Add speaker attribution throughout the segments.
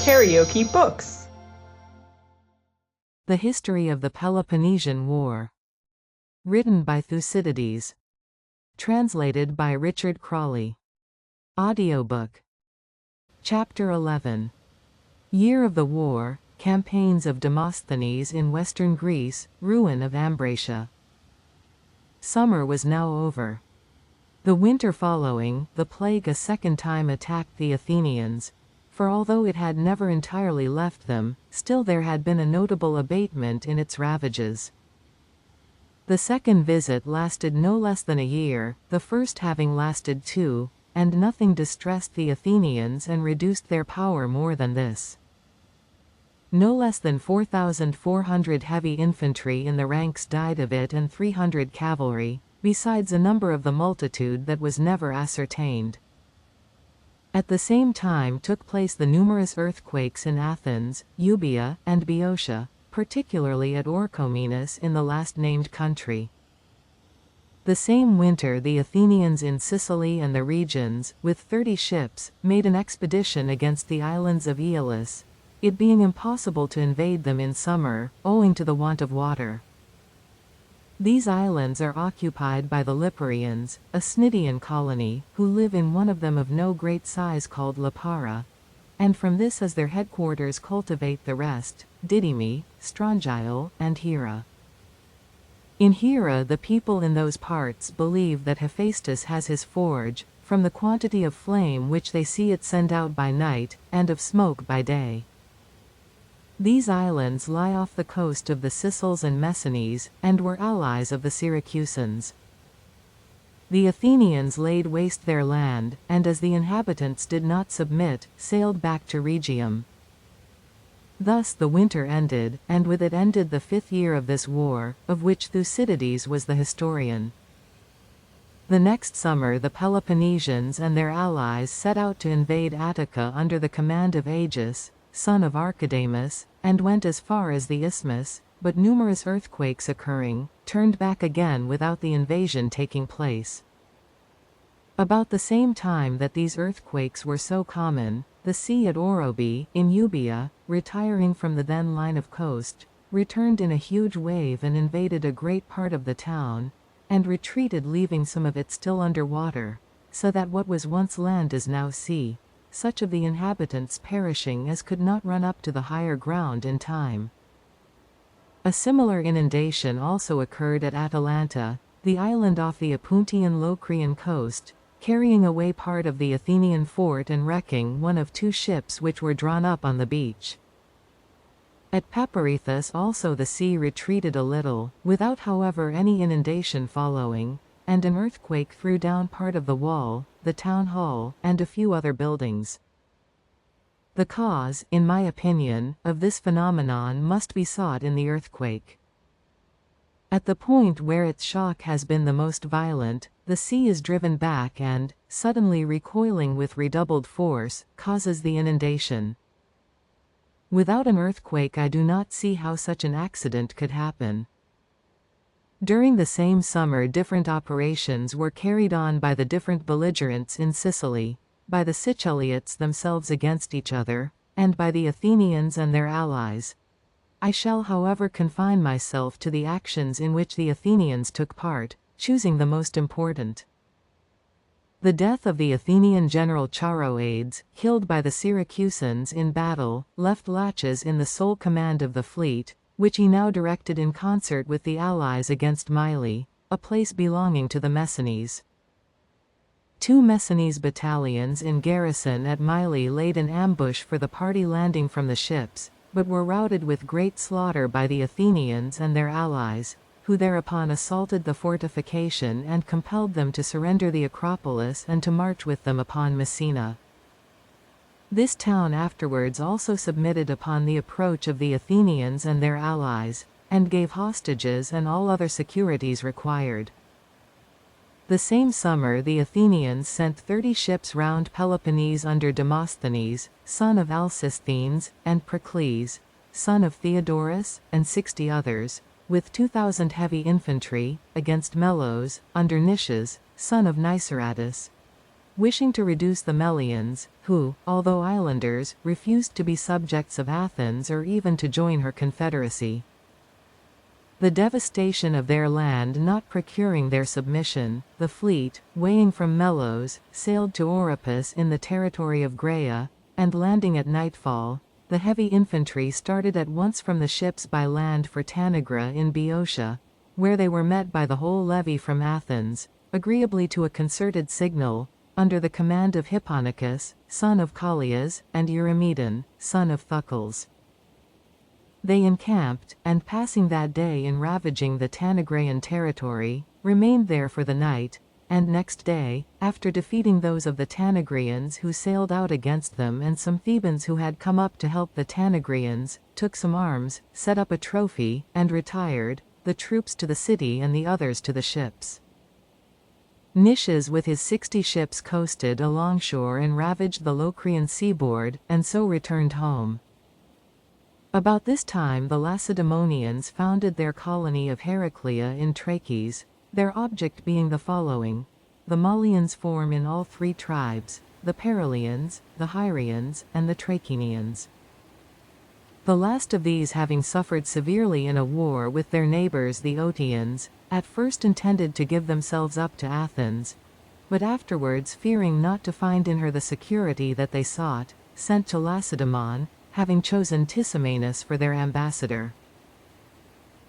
Speaker 1: KaraokeBooks.
Speaker 2: The History of the Peloponnesian War. Written by Thucydides. Translated by Richard Crawley. Audiobook. Chapter 11. Year of the War, Campaigns of Demosthenes in Western Greece, Ruin of Ambracia. Summer was now over. The winter following, the plague a second time attacked the Athenians, for although it had never entirely left them, still there had been a notable abatement in its ravages. The second visit lasted no less than a year, the first having lasted 2, and nothing distressed the Athenians and reduced their power more than this. No less than 4,400 heavy infantry in the ranks died of it and 300 cavalry, besides a number of the multitude that was never ascertained. At the same time took place the numerous earthquakes in Athens, Euboea, and Boeotia, particularly at Orchomenus in the last named country. The same winter the Athenians in Sicily and the regions, with 30 ships, made an expedition against the islands of Aeolus, it being impossible to invade them in summer, owing to the want of water. These islands are occupied by the Liparians, a Cnidian colony, who live in one of them of no great size called Lipara, and from this as their headquarters cultivate the rest, Didyme, Strongyle, and Hera. In Hera the people in those parts believe that Hephaestus has his forge, from the quantity of flame which they see it send out by night, and of smoke by day. These islands lie off the coast of the Sicels and Messenies, and were allies of the Syracusans. The Athenians laid waste their land, and as the inhabitants did not submit, sailed back to Rhegium. Thus the winter ended, and with it ended the 5th year of this war, of which Thucydides was the historian. The next summer the Peloponnesians and their allies set out to invade Attica under the command of Agis, son of Archidamus, and went as far as the isthmus, but numerous earthquakes occurring, turned back again without the invasion taking place. About the same time that these earthquakes were so common, the sea at Orobe, in Euboea, retiring from the then line of coast, returned in a huge wave and invaded a great part of the town, and retreated leaving some of it still under water, so that what was once land is now sea, such of the inhabitants perishing as could not run up to the higher ground in time. A similar inundation also occurred at Atalanta, the island off the Apuntian Locrian coast, carrying away part of the Athenian fort and wrecking one of 2 ships which were drawn up on the beach. At Paparethus also the sea retreated a little, without however any inundation following, and an earthquake threw down part of the wall, the town hall, and a few other buildings. The cause, in my opinion, of this phenomenon must be sought in the earthquake. At the point where its shock has been the most violent, the sea is driven back and, suddenly recoiling with redoubled force, causes the inundation. Without an earthquake I do not see how such an accident could happen. During the same summer different operations were carried on by the different belligerents in Sicily, by the Siceliots themselves against each other, and by the Athenians and their allies. I shall however confine myself to the actions in which the Athenians took part, choosing the most important. The death of the Athenian general Charoades, killed by the Syracusans in battle, left Laches in the sole command of the fleet, which he now directed in concert with the allies against Mylae, a place belonging to the Messenies. 2 Messinese battalions in garrison at Mylae laid an ambush for the party landing from the ships, but were routed with great slaughter by the Athenians and their allies, who thereupon assaulted the fortification and compelled them to surrender the Acropolis and to march with them upon Messina. This town afterwards also submitted upon the approach of the Athenians and their allies, and gave hostages and all other securities required. The same summer the Athenians sent 30 ships round Peloponnese under Demosthenes, son of Alcisthenes, and Pericles, son of Theodorus, and 60 others, with 2,000 heavy infantry, against Melos, under Nicias, son of Niceratus. wishing to reduce the Melians, who, although islanders, refused to be subjects of Athens or even to join her confederacy. The devastation of their land not procuring their submission, the fleet, weighing from Melos, sailed to Oropus in the territory of Graea, and landing at nightfall, the heavy infantry started at once from the ships by land for Tanagra in Boeotia, where they were met by the whole levy from Athens, agreeably to a concerted signal, under the command of Hipponicus, son of Callias, and Eurymedon, son of Thucydides. They encamped, and passing that day in ravaging the Tanagraean territory, remained there for the night, and next day, after defeating those of the Tanagrians who sailed out against them and some Thebans who had come up to help the Tanagrians, took some arms, set up a trophy, and retired, the troops to the city and the others to the ships. Nicias with his 60 ships coasted alongshore and ravaged the Locrian seaboard, and so returned home. About this time the Lacedaemonians founded their colony of Heraclea in Trachis, their object being the following. The Malians form in all 3 tribes, the Paralians, the Hyrians, and the Trachinians. The last of these having suffered severely in a war with their neighbors the Oetians, at first intended to give themselves up to Athens, but afterwards fearing not to find in her the security that they sought, sent to Lacedaemon, having chosen Tisamanus for their ambassador.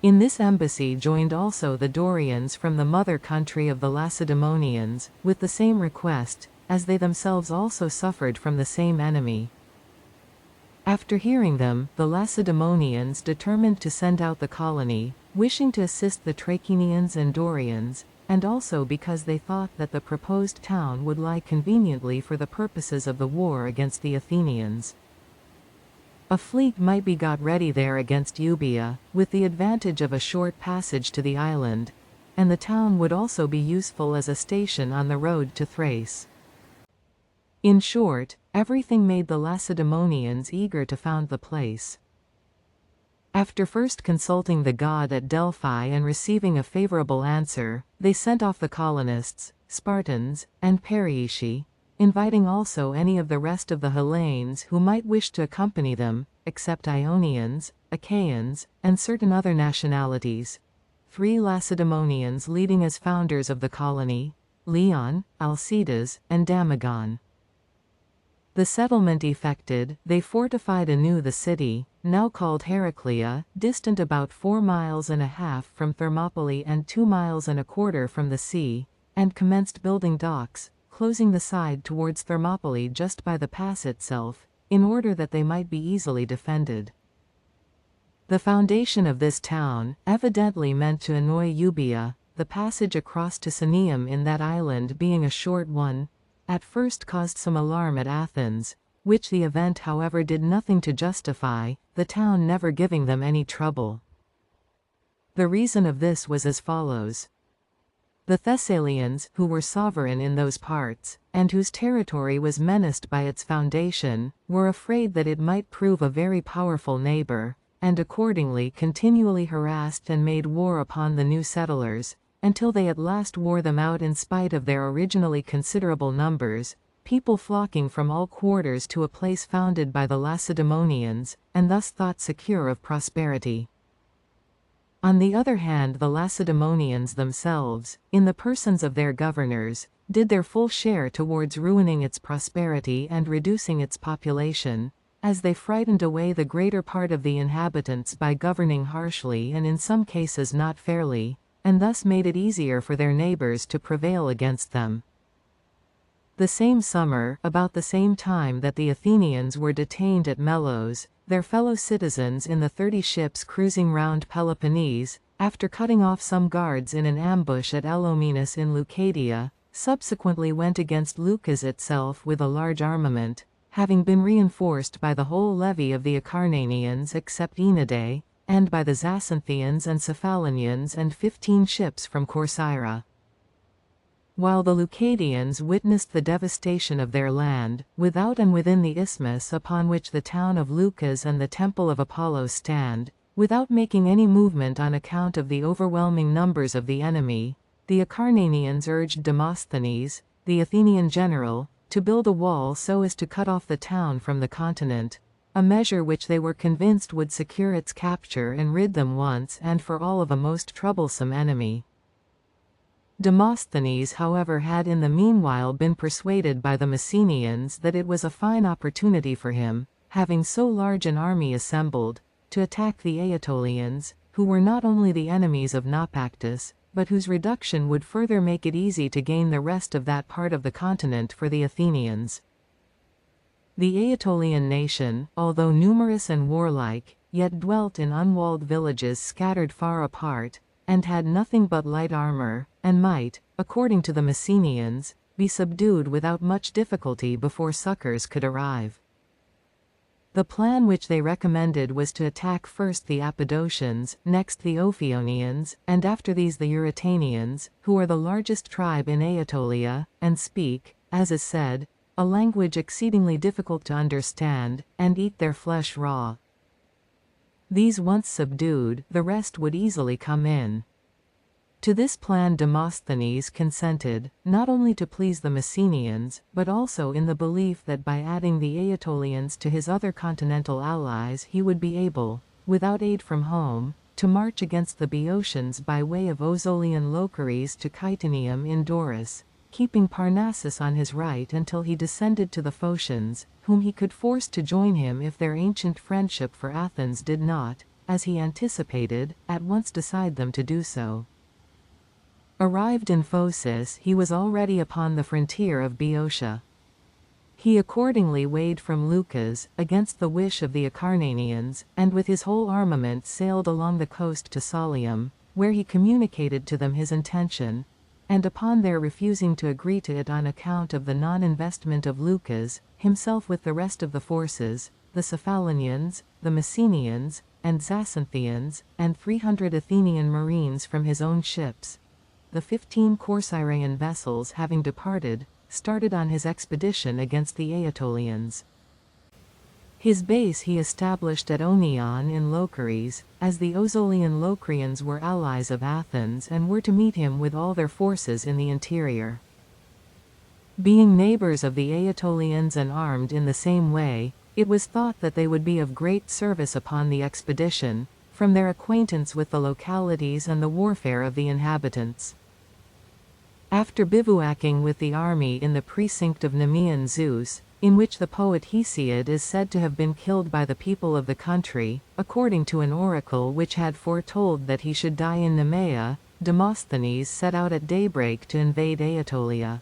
Speaker 2: In this embassy joined also the Dorians from the mother country of the Lacedaemonians, with the same request, as they themselves also suffered from the same enemy. After hearing them, the Lacedaemonians determined to send out the colony, wishing to assist the Trachinians and Dorians, and also because they thought that the proposed town would lie conveniently for the purposes of the war against the Athenians. A fleet might be got ready there against Euboea, with the advantage of a short passage to the island, and the town would also be useful as a station on the road to Thrace. In short, everything made the Lacedaemonians eager to found the place. After first consulting the god at Delphi and receiving a favorable answer, they sent off the colonists, Spartans, and Perioeci, inviting also any of the rest of the Hellenes who might wish to accompany them, except Ionians, Achaeans, and certain other nationalities. 3 Lacedaemonians leading as founders of the colony, Leon, Alcides, and Damagon. The settlement effected, they fortified anew the city, now called Heraclea, distant about 4.5 miles from Thermopylae and 2.25 miles from the sea, and commenced building docks, closing the side towards Thermopylae just by the pass itself, in order that they might be easily defended. The foundation of this town, evidently meant to annoy Euboea, the passage across to Sunium in that island being a short one, at first caused some alarm at Athens, which the event however did nothing to justify, the town never giving them any trouble. The reason of this was as follows. The Thessalians, who were sovereign in those parts, and whose territory was menaced by its foundation, were afraid that it might prove a very powerful neighbor, and accordingly continually harassed and made war upon the new settlers, until they at last wore them out in spite of their originally considerable numbers, people flocking from all quarters to a place founded by the Lacedaemonians, and thus thought secure of prosperity. On the other hand, the Lacedaemonians themselves, in the persons of their governors, did their full share towards ruining its prosperity and reducing its population, as they frightened away the greater part of the inhabitants by governing harshly and in some cases not fairly, and thus made it easier for their neighbors to prevail against them. The same summer, about the same time that the Athenians were detained at Melos, their fellow citizens in the 30 ships cruising round Peloponnese, after cutting off some guards in an ambush at Elomenus in Leucadia, subsequently went against Leucas itself with a large armament, having been reinforced by the whole levy of the Acarnanians except Aenidae, and by the Zacinthians and Cephalonians and 15 ships from Corcyra. While the Leucadians witnessed the devastation of their land, without and within the isthmus upon which the town of Leucas and the temple of Apollo stand, without making any movement on account of the overwhelming numbers of the enemy, the Acarnanians urged Demosthenes, the Athenian general, to build a wall so as to cut off the town from the continent, a measure which they were convinced would secure its capture and rid them once and for all of a most troublesome enemy. Demosthenes, however, had in the meanwhile been persuaded by the Messenians that it was a fine opportunity for him, having so large an army assembled, to attack the Aetolians, who were not only the enemies of Naupactus, but whose reduction would further make it easy to gain the rest of that part of the continent for the Athenians. The Aetolian nation, although numerous and warlike, yet dwelt in unwalled villages scattered far apart, and had nothing but light armor, and might, according to the Messenians, be subdued without much difficulty before succors could arrive. The plan which they recommended was to attack first the Apodocians, next the Ophionians, and after these the Eurytanians, who are the largest tribe in Aetolia, and speak, as is said, a language exceedingly difficult to understand, and eat their flesh raw. These once subdued, the rest would easily come in. To this plan Demosthenes consented, not only to please the Messenians, but also in the belief that by adding the Aetolians to his other continental allies he would be able, without aid from home, to march against the Boeotians by way of Ozolian Lochares to Chaetonium in Doris, keeping Parnassus on his right until he descended to the Phocians, whom he could force to join him if their ancient friendship for Athens did not, as he anticipated, at once decide them to do so. Arrived in Phocis, he was already upon the frontier of Boeotia. He accordingly weighed from Leucas, against the wish of the Acarnanians, and with his whole armament sailed along the coast to Salium, where he communicated to them his intention, and upon their refusing to agree to it on account of the non-investment of Leucas, himself with the rest of the forces, the Cephalonians, the Messenians, and Zacyntheans, and 300 Athenian marines from his own ships, the 15 Corcyraean vessels having departed, started on his expedition against the Aetolians. His base he established at Onion in Lochares, as the Ozolian Locrians were allies of Athens and were to meet him with all their forces in the interior. Being neighbors of the Aetolians and armed in the same way, it was thought that they would be of great service upon the expedition, from their acquaintance with the localities and the warfare of the inhabitants. After bivouacking with the army in the precinct of Nemean Zeus, in which the poet Hesiod is said to have been killed by the people of the country, according to an oracle which had foretold that he should die in Nemea, Demosthenes set out at daybreak to invade Aetolia.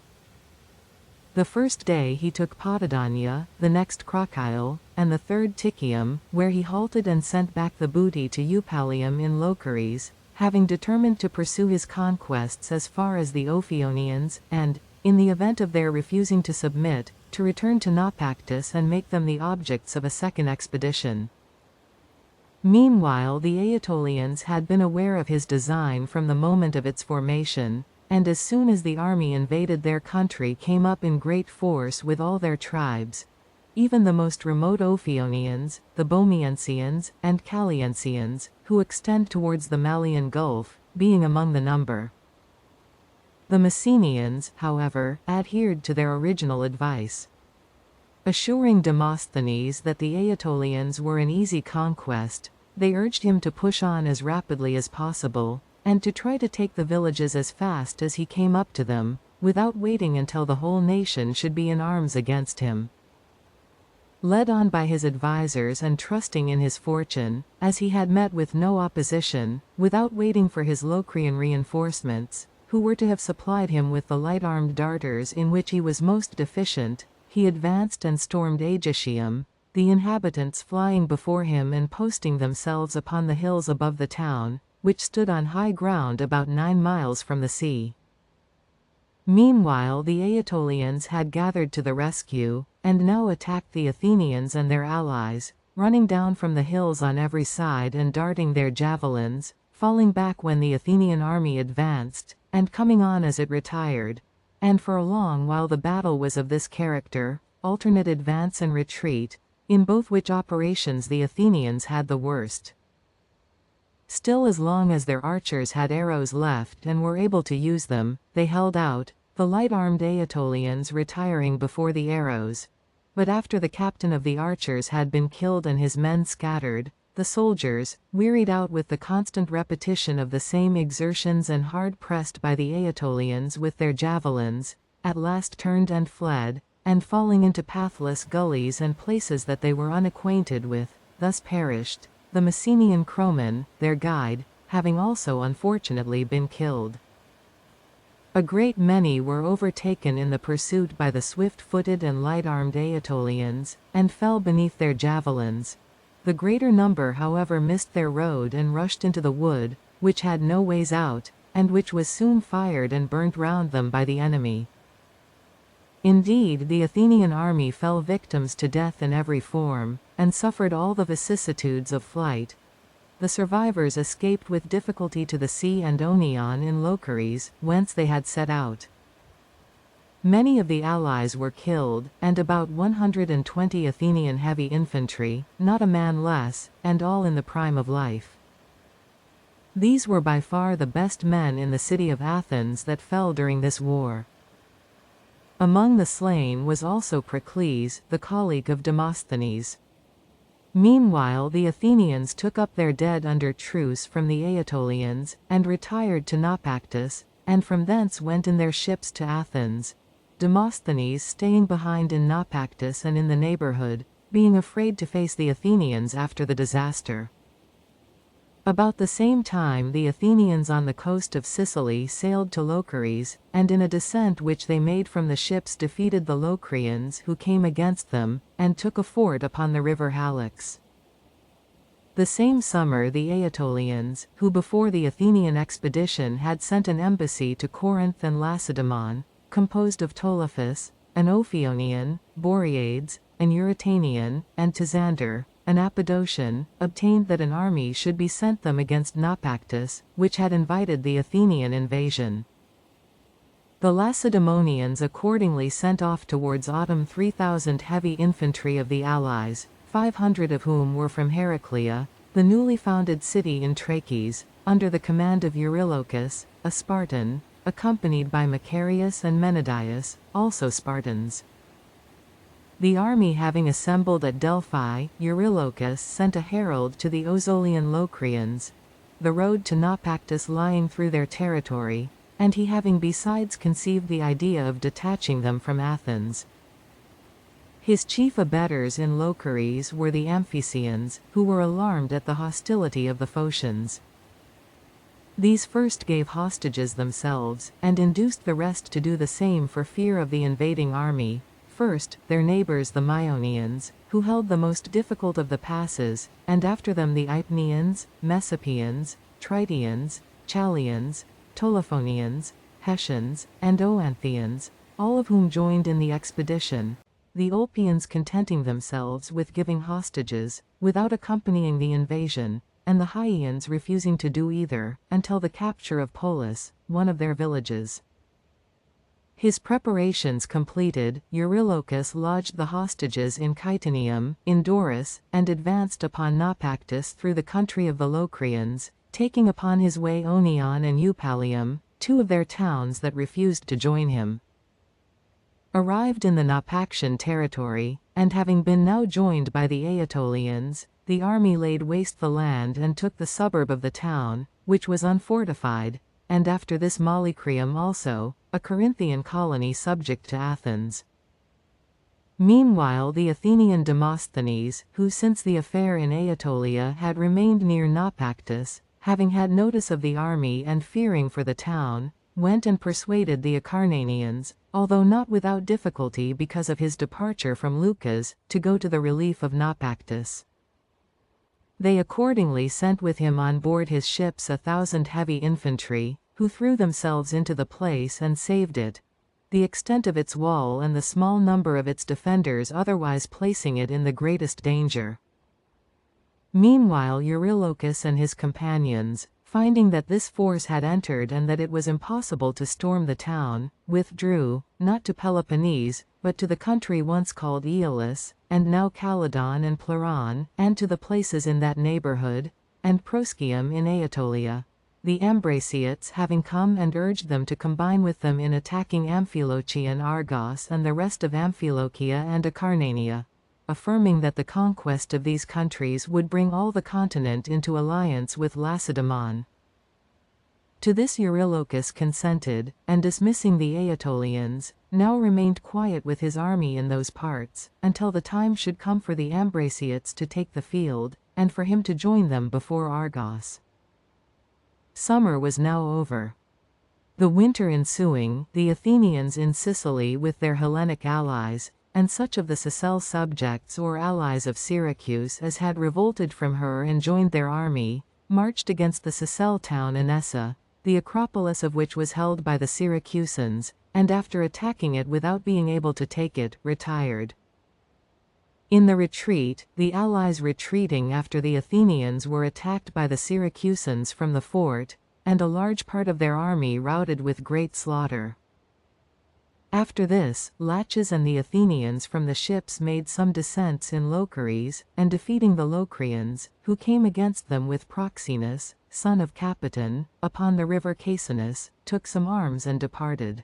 Speaker 2: The first day he took Potidania, the next Crocyle, and the third Ticium, where he halted and sent back the booty to Eupalium in Lochares, having determined to pursue his conquests as far as the Ophionians, and, in the event of their refusing to submit, to return to Naupactus and make them the objects of a second expedition. Meanwhile the Aetolians had been aware of his design from the moment of its formation, and as soon as the army invaded their country came up in great force with all their tribes, even the most remote Ophionians, the Bomiensians, and Calliensians, who extend towards the Malian Gulf, being among the number. The Messenians, however, adhered to their original advice. Assuring Demosthenes that the Aetolians were an easy conquest, they urged him to push on as rapidly as possible, and to try to take the villages as fast as he came up to them, without waiting until the whole nation should be in arms against him. Led on by his advisers and trusting in his fortune, as he had met with no opposition, without waiting for his Locrian reinforcements, who were to have supplied him with the light-armed darters in which he was most deficient, he advanced and stormed Aegitium, the inhabitants flying before him and posting themselves upon the hills above the town, which stood on high ground about 9 miles from the sea. Meanwhile the Aetolians had gathered to the rescue, and now attacked the Athenians and their allies, running down from the hills on every side and darting their javelins, falling back when the Athenian army advanced, and coming on as it retired, and for a long while the battle was of this character, alternate advance and retreat, in both which operations the Athenians had the worst. Still, as long as their archers had arrows left and were able to use them, they held out, the light-armed Aetolians retiring before the arrows. But after the captain of the archers had been killed and his men scattered, the soldiers, wearied out with the constant repetition of the same exertions and hard pressed by the Aetolians with their javelins, at last turned and fled, and falling into pathless gullies and places that they were unacquainted with, thus perished, the Messenian Croman, their guide, having also unfortunately been killed. A great many were overtaken in the pursuit by the swift-footed and light-armed Aetolians, and fell beneath their javelins. The greater number however missed their road and rushed into the wood, which had no ways out, and which was soon fired and burnt round them by the enemy. Indeed, the Athenian army fell victims to death in every form, and suffered all the vicissitudes of flight. The survivors escaped with difficulty to the sea and Onion in Lochares, whence they had set out. Many of the allies were killed, and about 120 Athenian heavy infantry, not a man less, and all in the prime of life. These were by far the best men in the city of Athens that fell during this war. Among the slain was also Pericles, the colleague of Demosthenes. Meanwhile the Athenians took up their dead under truce from the Aetolians, and retired to Naupactus, and from thence went in their ships to Athens, Demosthenes staying behind in Naupactus and in the neighborhood, being afraid to face the Athenians after the disaster. About the same time the Athenians on the coast of Sicily sailed to Lochares, and in a descent which they made from the ships defeated the Locrians who came against them, and took a fort upon the river Halys. The same summer the Aetolians, who before the Athenian expedition had sent an embassy to Corinth and Lacedaemon, composed of Ptolophus, an Ophionian, Boreades, an Eurytanian, and Tisander, an Apodocian, obtained that an army should be sent them against Naupactus, which had invited the Athenian invasion. The Lacedaemonians accordingly sent off towards autumn 3,000 heavy infantry of the allies, 500 of whom were from Heraclea, the newly founded city in Trachis, under the command of Eurylochus, a Spartan, accompanied by Macarius and Menedaius, also Spartans. The army having assembled at Delphi, Eurylochus sent a herald to the Ozolian Locrians, the road to Naupactus lying through their territory, and he having besides conceived the idea of detaching them from Athens. His chief abettors in Lochares were the Amphicians, who were alarmed at the hostility of the Phocians. These first gave hostages themselves, and induced the rest to do the same for fear of the invading army. First, their neighbors the Myonians, who held the most difficult of the passes, and after them the Hypnians, Messapians, Tritians, Challians, Tolophonians, Hessians, and Oanthians, all of whom joined in the expedition, the Olpians contenting themselves with giving hostages, without accompanying the invasion, and the Hyians refusing to do either, until the capture of Polis, one of their villages. His preparations completed, Eurylochus lodged the hostages in Chaetonium, in Doris, and advanced upon Naupactus through the country of the Locrians, taking upon his way Onion and Eupalium, two of their towns that refused to join him. Arrived in the Naupactian territory, and having been now joined by the Aetolians, the army laid waste the land and took the suburb of the town, which was unfortified, and after this Molycrium also, a Corinthian colony subject to Athens. Meanwhile the Athenian Demosthenes, who since the affair in Aetolia had remained near Naupactus, having had notice of the army and fearing for the town, went and persuaded the Acarnanians, although not without difficulty because of his departure from Leucas, to go to the relief of Naupactus. They accordingly sent with him on board his ships 1,000 heavy infantry, who threw themselves into the place and saved it, the extent of its wall and the small number of its defenders otherwise placing it in the greatest danger. Meanwhile Eurylochus and his companions, finding that this force had entered and that it was impossible to storm the town, withdrew, not to Peloponnese, but to the country once called Aeolus, and now Calydon and Pleuron, and to the places in that neighborhood, and Proscium in Aetolia. the Ambraciots having come and urged them to combine with them in attacking Amphilochia and Argos and the rest of Amphilochia and Acarnania, affirming that the conquest of these countries would bring all the continent into alliance with Lacedaemon. To this Eurylochus consented, and dismissing the Aetolians, now remained quiet with his army in those parts, until the time should come for the Ambraciots to take the field, and for him to join them before Argos. Summer was now over. The winter ensuing, the Athenians in Sicily with their Hellenic allies, and such of the Sicel subjects or allies of Syracuse as had revolted from her and joined their army, marched against the Sicel town Anessa, the acropolis of which was held by the Syracusans, and after attacking it without being able to take it, retired. In the retreat, the allies retreating after the Athenians were attacked by the Syracusans from the fort, and a large part of their army routed with great slaughter. After this, Laches and the Athenians from the ships made some descents in Locris, and defeating the Locrians, who came against them with Proxenus, son of Capiton, upon the river Casenus, took some arms and departed.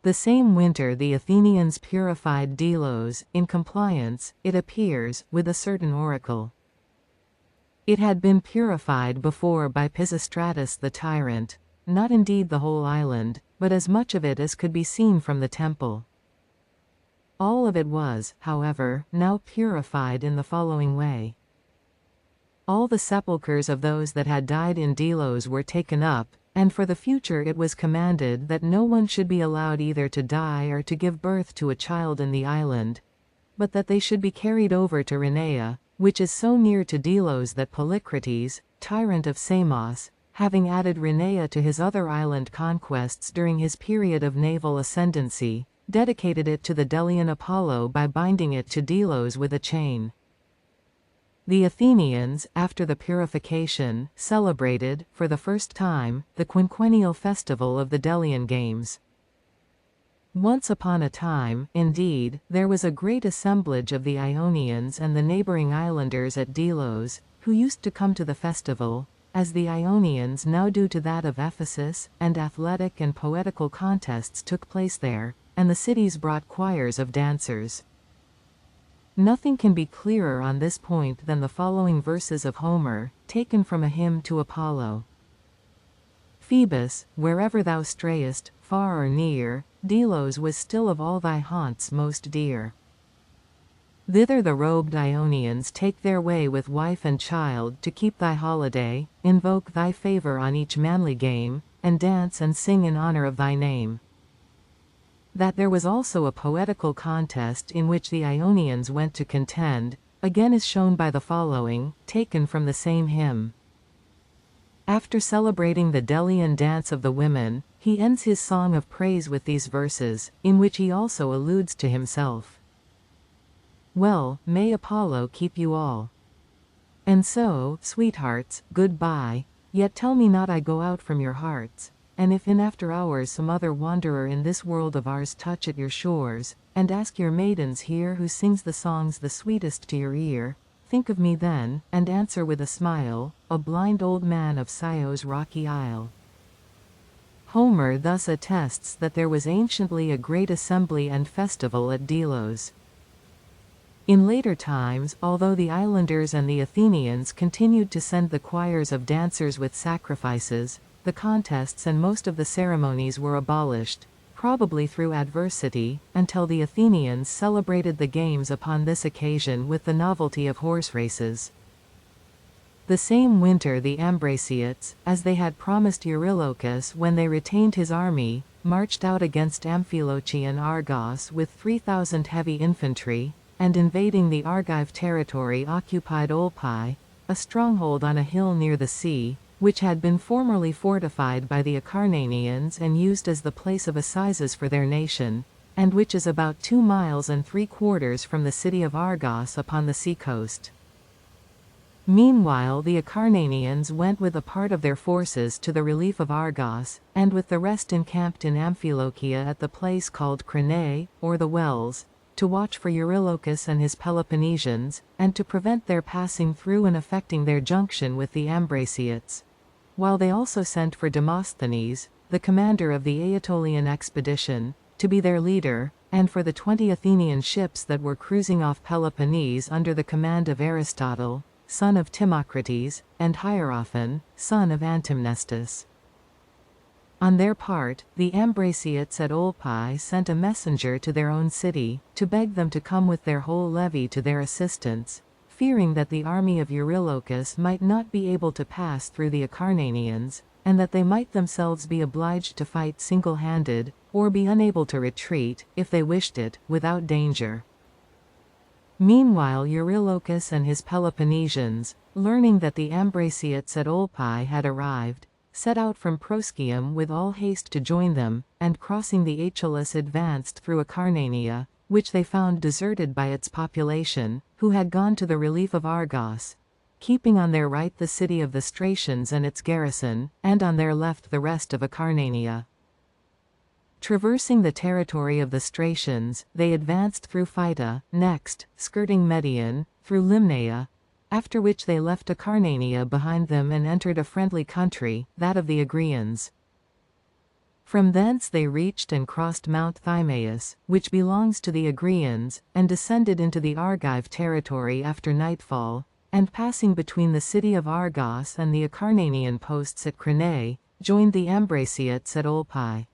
Speaker 2: The same winter the Athenians purified Delos, in compliance, it appears, with a certain oracle. It had been purified before by Pisistratus the tyrant, not indeed the whole island, but as much of it as could be seen from the temple. All of it was, however, now purified in the following way. All the sepulchres of those that had died in Delos were taken up, and for the future it was commanded that no one should be allowed either to die or to give birth to a child in the island, but that they should be carried over to Rhenea, which is so near to Delos that Polycrates, tyrant of Samos, having added Rhenea to his other island conquests during his period of naval ascendancy, dedicated it to the Delian Apollo by binding it to Delos with a chain. The Athenians, after the purification, celebrated, for the first time, the quinquennial festival of the Delian Games. Once upon a time, indeed, there was a great assemblage of the Ionians and the neighboring islanders at Delos, who used to come to the festival, as the Ionians now do to that of Ephesus, and athletic and poetical contests took place there, and the cities brought choirs of dancers. Nothing can be clearer on this point than the following verses of Homer, taken from a hymn to Apollo. Phoebus, wherever thou strayest, far or near, Delos was still of all thy haunts most dear. Thither the robed Ionians take their way with wife and child to keep thy holiday, invoke thy favor on each manly game, and dance and sing in honor of thy name. That there was also a poetical contest in which the Ionians went to contend, again is shown by the following, taken from the same hymn. After celebrating the Delian dance of the women, he ends his song of praise with these verses, in which he also alludes to himself. Well, may Apollo keep you all. And so, sweethearts, good-bye, yet tell me not I go out from your hearts, and if in after hours some other wanderer in this world of ours touch at your shores, and ask your maidens here who sings the songs the sweetest to your ear, think of me then, and answer with a smile, a blind old man of Scio's rocky isle. Homer thus attests that there was anciently a great assembly and festival at Delos. In later times, although the islanders and the Athenians continued to send the choirs of dancers with sacrifices, the contests and most of the ceremonies were abolished, probably through adversity, until the Athenians celebrated the games upon this occasion with the novelty of horse races. The same winter the Ambraciots, as they had promised Eurylochus when they retained his army, marched out against Amphilochian Argos with 3,000 heavy infantry, and invading the Argive territory occupied Olpae, a stronghold on a hill near the sea, which had been formerly fortified by the Acarnanians and used as the place of assizes for their nation, and which is about 2 miles and 3/4 from the city of Argos upon the sea-coast. Meanwhile the Acarnanians went with a part of their forces to the relief of Argos, and with the rest encamped in Amphilochia at the place called Cranae, or the Wells, to watch for Eurylochus and his Peloponnesians, and to prevent their passing through and effecting their junction with the Ambraciots. while they also sent for Demosthenes, the commander of the Aetolian expedition, to be their leader, and for the 20 Athenian ships that were cruising off Peloponnese under the command of Aristotle, son of Timocrates, and Hierophon, son of Antimnestus. On their part, the Ambraciots at Olpae sent a messenger to their own city, to beg them to come with their whole levy to their assistance, fearing that the army of Eurylochus might not be able to pass through the Acarnanians, and that they might themselves be obliged to fight single-handed, or be unable to retreat, if they wished it, without danger. Meanwhile Eurylochus and his Peloponnesians, learning that the Ambraciots at Olpae had arrived, set out from Proscium with all haste to join them, and crossing the Achelous advanced through Acarnania, which they found deserted by its population, who had gone to the relief of Argos, keeping on their right the city of the Stratians and its garrison, and on their left the rest of Acarnania. Traversing the territory of the Stratians, they advanced through Phyta, next, skirting Median, through Limnaea, after which they left Acarnania behind them and entered a friendly country, that of the Agrians. From thence they reached and crossed Mount Thymaeus, which belongs to the Agrians, and descended into the Argive territory after nightfall, and passing between the city of Argos and the Acarnanian posts at Cranae, joined the Ambraciots at Olpae.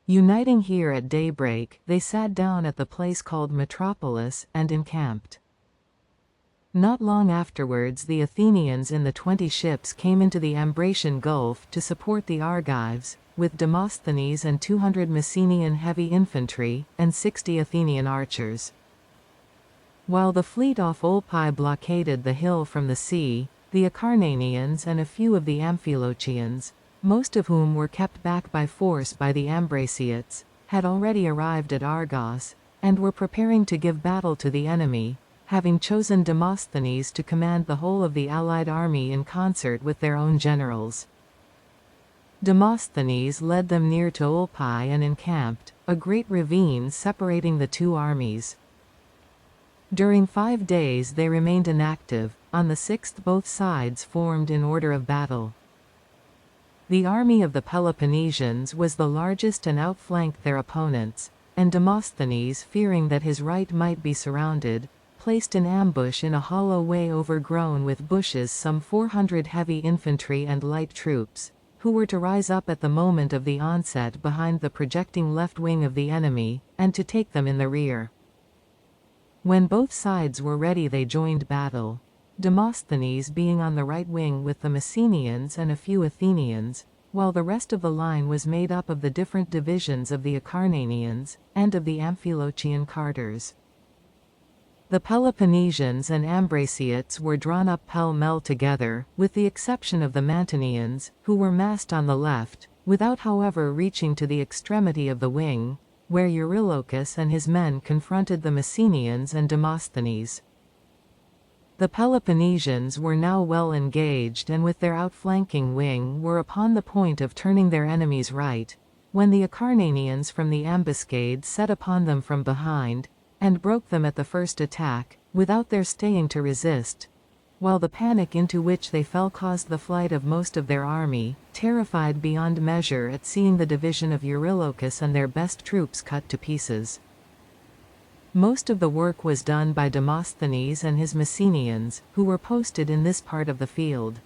Speaker 2: Uniting here at daybreak, they sat down at the place called Metropolis, and encamped. Not long afterwards the Athenians in the 20 ships came into the Ambracian Gulf to support the Argives, with Demosthenes and 200 Messenian heavy infantry, and 60 Athenian archers. While the fleet off Olpae blockaded the hill from the sea, the Acarnanians and a few of the Amphilochians, most of whom were kept back by force by the Ambraciots, had already arrived at Argos, and were preparing to give battle to the enemy, having chosen Demosthenes to command the whole of the allied army in concert with their own generals. Demosthenes led them near to Olpae and encamped, a great ravine separating the two armies. During 5 days they remained inactive. On the 6th both sides formed in order of battle. The army of the Peloponnesians was the largest and outflanked their opponents, and Demosthenes, fearing that his right might be surrounded, placed an ambush in a hollow way overgrown with bushes some 400 heavy infantry and light troops, who were to rise up at the moment of the onset behind the projecting left wing of the enemy, and to take them in the rear. When both sides were ready they joined battle, Demosthenes being on the right wing with the Messenians and a few Athenians, while the rest of the line was made up of the different divisions of the Acarnanians, and of the Amphilochian carters. The Peloponnesians and Ambraciots were drawn up pell-mell together, with the exception of the Mantineans, who were massed on the left, without however reaching to the extremity of the wing, where Eurylochus and his men confronted the Messenians and Demosthenes. The Peloponnesians were now well engaged and with their outflanking wing were upon the point of turning their enemies right, when the Acarnanians from the ambuscade set upon them from behind, and broke them at the first attack, without their staying to resist, while the panic into which they fell caused the flight of most of their army, terrified beyond measure at seeing the division of Eurylochus and their best troops cut to pieces. Most of the work was done by Demosthenes and his Messenians, who were posted in this part of the field.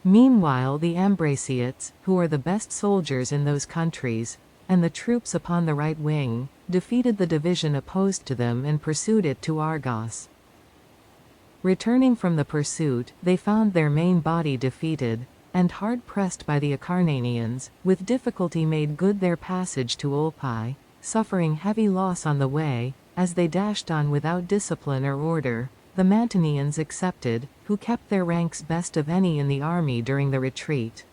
Speaker 2: Meanwhile the Ambraciots, who are the best soldiers in those countries, and the troops upon the right wing, defeated the division opposed to them and pursued it to Argos. Returning from the pursuit, they found their main body defeated, and hard pressed by the Acarnanians, with difficulty made good their passage to Olpae, suffering heavy loss on the way, as they dashed on without discipline or order, the Mantineans excepted, who kept their ranks best of any in the army during the retreat.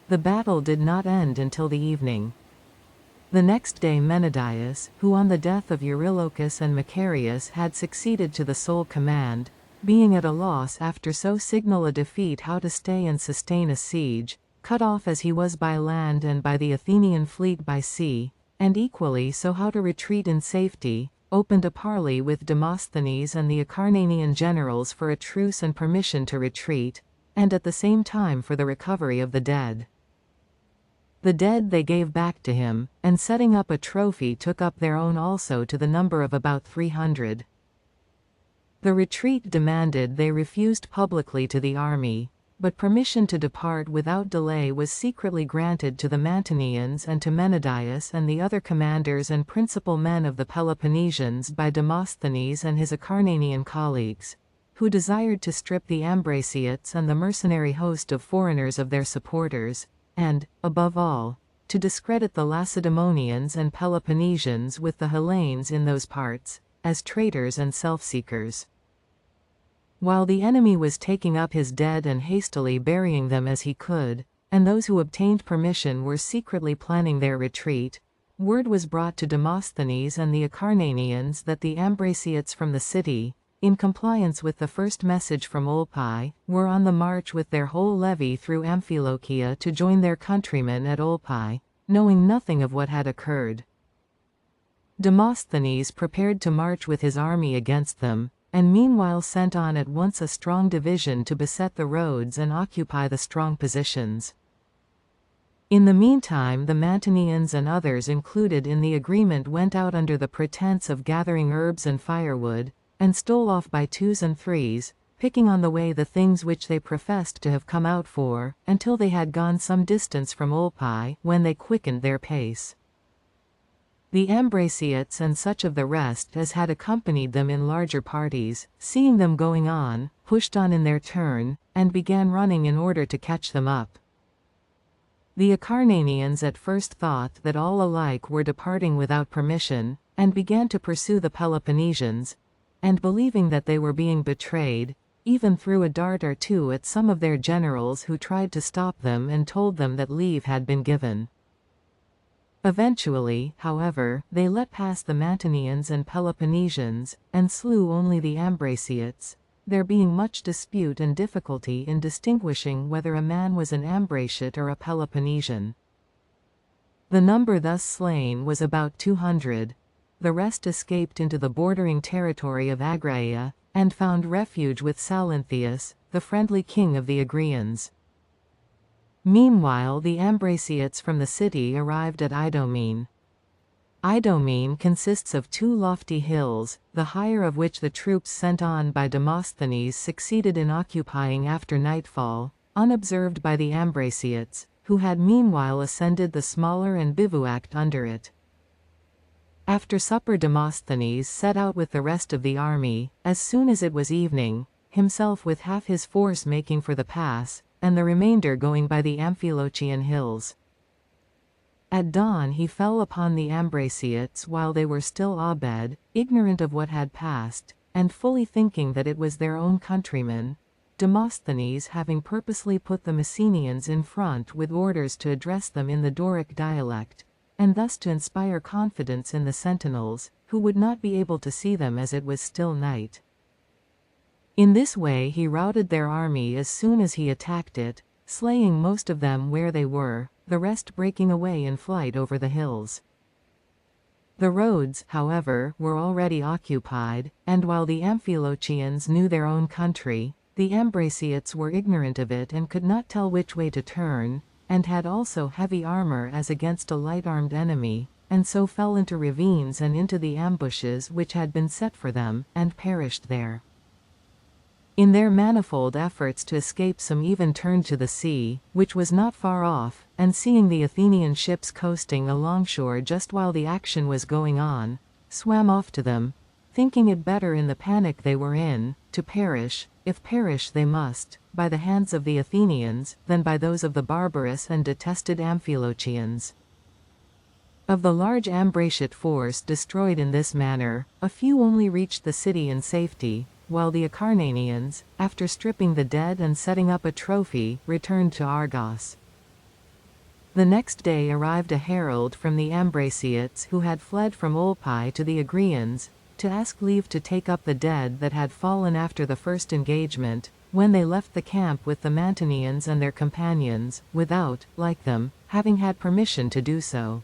Speaker 2: The battle did not end until the evening. The next day Menedaius, who on the death of Eurylochus and Macarius had succeeded to the sole command, being at a loss after so signal a defeat how to stay and sustain a siege, cut off as he was by land and by the Athenian fleet by sea, and equally so how to retreat in safety, opened a parley with Demosthenes and the Acarnanian generals for a truce and permission to retreat, and at the same time for the recovery of the dead. The dead they gave back to him, and setting up a trophy took up their own also to the number of about 300. The retreat demanded they refused publicly to the army, but permission to depart without delay was secretly granted to the Mantineans and to Menedaius and the other commanders and principal men of the Peloponnesians by Demosthenes and his Acarnanian colleagues, who desired to strip the Ambraciots and the mercenary host of foreigners of their supporters, and, above all, to discredit the Lacedaemonians and Peloponnesians with the Hellenes in those parts, as traitors and self-seekers. While the enemy was taking up his dead and hastily burying them as he could, and those who obtained permission were secretly planning their retreat, word was brought to Demosthenes and the Acarnanians that the Ambraciots from the city, in compliance with the first message from Olpae, were on the march with their whole levy through Amphilochia to join their countrymen at Olpae, knowing nothing of what had occurred. Demosthenes prepared to march with his army against them, and meanwhile sent on at once a strong division to beset the roads and occupy the strong positions. In the meantime the Mantineans and others included in the agreement went out under the pretense of gathering herbs and firewood, and stole off by twos and threes, picking on the way the things which they professed to have come out for, until they had gone some distance from Olpae, when they quickened their pace. The Ambraciots and such of the rest as had accompanied them in larger parties, seeing them going on, pushed on in their turn, and began running in order to catch them up. The Acarnanians at first thought that all alike were departing without permission, and began to pursue the Peloponnesians, and believing that they were being betrayed, even threw a dart or two at some of their generals who tried to stop them and told them that leave had been given. Eventually, however, they let pass the Mantineans and Peloponnesians, and slew only the Ambraciots, there being much dispute and difficulty in distinguishing whether a man was an Ambraciot or a Peloponnesian. The number thus slain was about 200. The rest escaped into the bordering territory of Agraea, and found refuge with Salinthius, the friendly king of the Agrians. Meanwhile the Ambraciots from the city arrived at Idomene. Idomene consists of two lofty hills, the higher of which the troops sent on by Demosthenes succeeded in occupying after nightfall, unobserved by the Ambraciots, who had meanwhile ascended the smaller and bivouacked under it. After supper Demosthenes set out with the rest of the army, as soon as it was evening, himself with half his force making for the pass, and the remainder going by the Amphilochian hills. At dawn he fell upon the Ambraciots while they were still abed, ignorant of what had passed, and fully thinking that it was their own countrymen, Demosthenes having purposely put the Messenians in front with orders to address them in the Doric dialect, and thus to inspire confidence in the sentinels, who would not be able to see them as it was still night. In this way he routed their army as soon as he attacked it, slaying most of them where they were, the rest breaking away in flight over the hills. The roads, however, were already occupied, and while the Amphilochians knew their own country, the Ambraciots were ignorant of it and could not tell which way to turn, and had also heavy armor as against a light-armed enemy, and so fell into ravines and into the ambushes which had been set for them, and perished there. In their manifold efforts to escape some even turned to the sea, which was not far off, and seeing the Athenian ships coasting alongshore just while the action was going on, swam off to them, thinking it better in the panic they were in, to perish, if perish they must, by the hands of the Athenians, than by those of the barbarous and detested Amphilochians. Of the large Ambraciot force destroyed in this manner, a few only reached the city in safety, while the Acarnanians, after stripping the dead and setting up a trophy, returned to Argos. The next day arrived a herald from the Ambraciots who had fled from Olpae to the Agrians, to ask leave to take up the dead that had fallen after the first engagement, when they left the camp with the Mantineans and their companions, without, like them, having had permission to do so.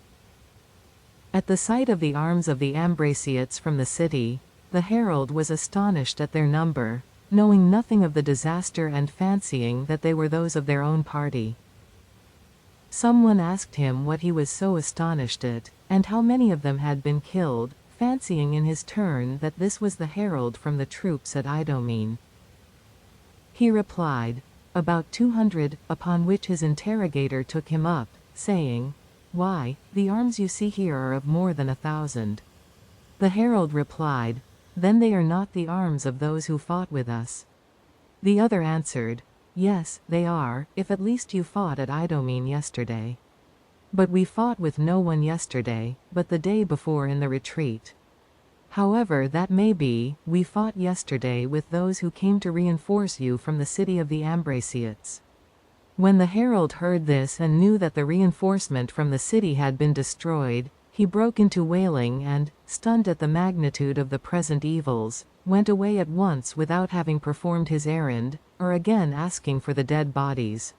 Speaker 2: At the sight of the arms of the Ambraciots from the city, the herald was astonished at their number, knowing nothing of the disaster and fancying that they were those of their own party. Someone asked him what he was so astonished at, and how many of them had been killed, fancying in his turn that this was the herald from the troops at Idomene. He replied, "About 200, upon which his interrogator took him up, saying, 'Why, the arms you see here are of more than 1,000. The herald replied, "Then they are not the arms of those who fought with us." The other answered, "Yes, they are, if at least you fought at Idomene yesterday. But we fought with no one yesterday, but the day before in the retreat. However that may be, we fought yesterday with those who came to reinforce you from the city of the Ambraciates." When the herald heard this and knew that the reinforcement from the city had been destroyed, he broke into wailing and, stunned at the magnitude of the present evils, went away at once without having performed his errand, or again asking for the dead bodies.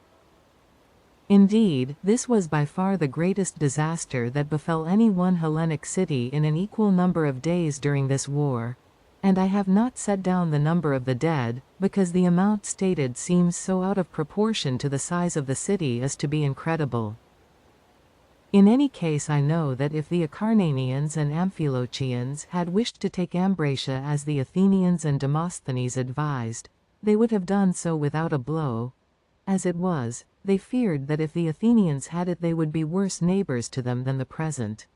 Speaker 2: Indeed, this was by far the greatest disaster that befell any one Hellenic city in an equal number of days during this war. And I have not set down the number of the dead, because the amount stated seems so out of proportion to the size of the city as to be incredible. In any case, I know that if the Acarnanians and Amphilochians had wished to take Ambracia as the Athenians and Demosthenes advised, they would have done so without a blow. As it was, they feared that if the Athenians had it they would be worse neighbors to them than the present.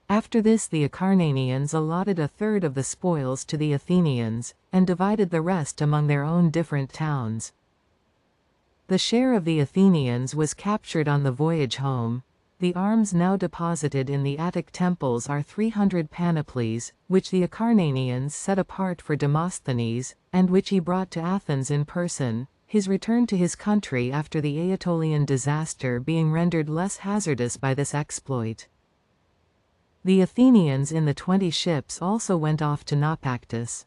Speaker 2: After this the Acarnanians allotted a third of the spoils to the Athenians, and divided the rest among their own different towns. The share of the Athenians was captured on the voyage home. The arms now deposited in the Attic temples are 300 panoplies, which the Acarnanians set apart for Demosthenes, and which he brought to Athens in person, his return to his country after the Aetolian disaster being rendered less hazardous by this exploit. The Athenians in the 20 ships also went off to Naupactus.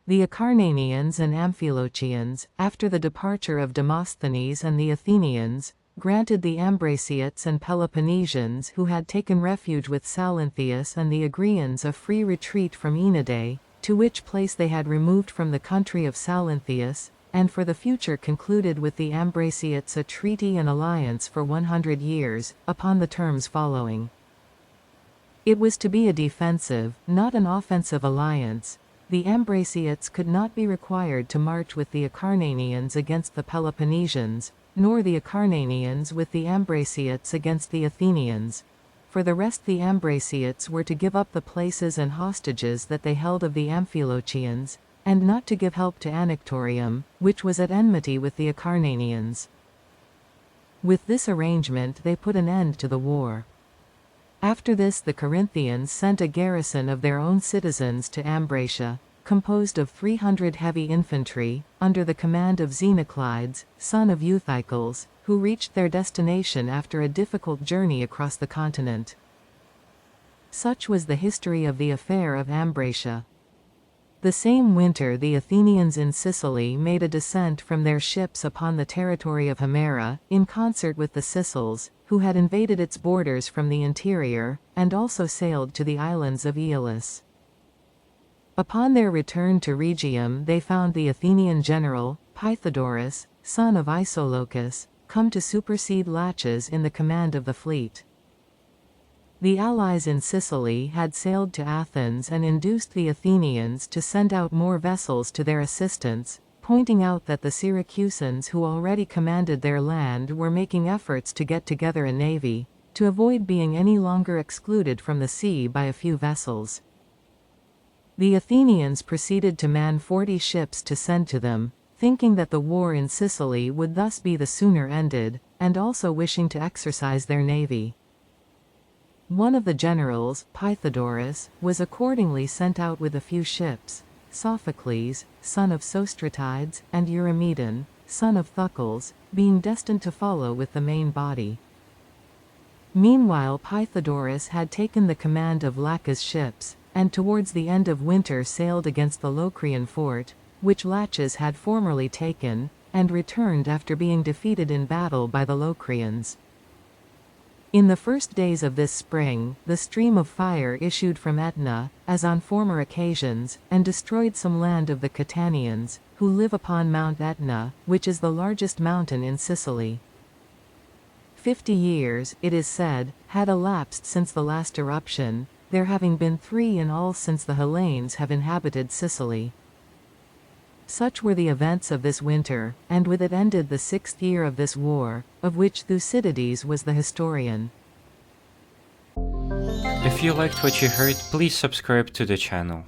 Speaker 2: The Acarnanians and Amphilochians, after the departure of Demosthenes and the Athenians, granted the Ambraciates and Peloponnesians who had taken refuge with Salinthius and the Agrians a free retreat from Aenidae, to which place they had removed from the country of Salinthius, and for the future concluded with the Ambraciates a treaty and alliance for 100 years, upon the terms following. It was to be a defensive, not an offensive alliance. The Ambraciates could not be required to march with the Acarnanians against the Peloponnesians, nor the Acarnanians with the Ambraciates against the Athenians. For the rest, the Ambraciates were to give up the places and hostages that they held of the Amphilochians, and not to give help to Anactorium, which was at enmity with the Acarnanians. With this arrangement they put an end to the war. After this the Corinthians sent a garrison of their own citizens to Ambracia, composed of 300 heavy infantry, under the command of Xenoclides, son of Euthicles, who reached their destination after a difficult journey across the continent. Such was the history of the affair of Ambracia. The same winter the Athenians in Sicily made a descent from their ships upon the territory of Himera, in concert with the Sicels, who had invaded its borders from the interior, and also sailed to the islands of Aeolus. Upon their return to Rhegium they found the Athenian general, Pythodorus, son of Isolochus, come to supersede Laches in the command of the fleet. The allies in Sicily had sailed to Athens and induced the Athenians to send out more vessels to their assistance, pointing out that the Syracusans who already commanded their land were making efforts to get together a navy, to avoid being any longer excluded from the sea by a few vessels. The Athenians proceeded to man 40 ships to send to them, thinking that the war in Sicily would thus be the sooner ended, and also wishing to exercise their navy. One of the generals, Pythodorus, was accordingly sent out with a few ships, Sophocles, son of Sostratides, and Eurymedon, son of Thucles, being destined to follow with the main body. Meanwhile Pythodorus had taken the command of Laches' ships, and towards the end of winter sailed against the Locrian fort, which Laches had formerly taken, and returned after being defeated in battle by the Locrians. In the first days of this spring, the stream of fire issued from Etna, as on former occasions, and destroyed some land of the Catanians, who live upon Mount Etna, which is the largest mountain in Sicily. 50 years, it is said, had elapsed since the last eruption, there having been 3 in all since the Hellenes have inhabited Sicily. Such were the events of this winter, and with it ended the 6th year of this war, of which Thucydides was the historian.
Speaker 1: If you liked what you heard, please subscribe to the channel.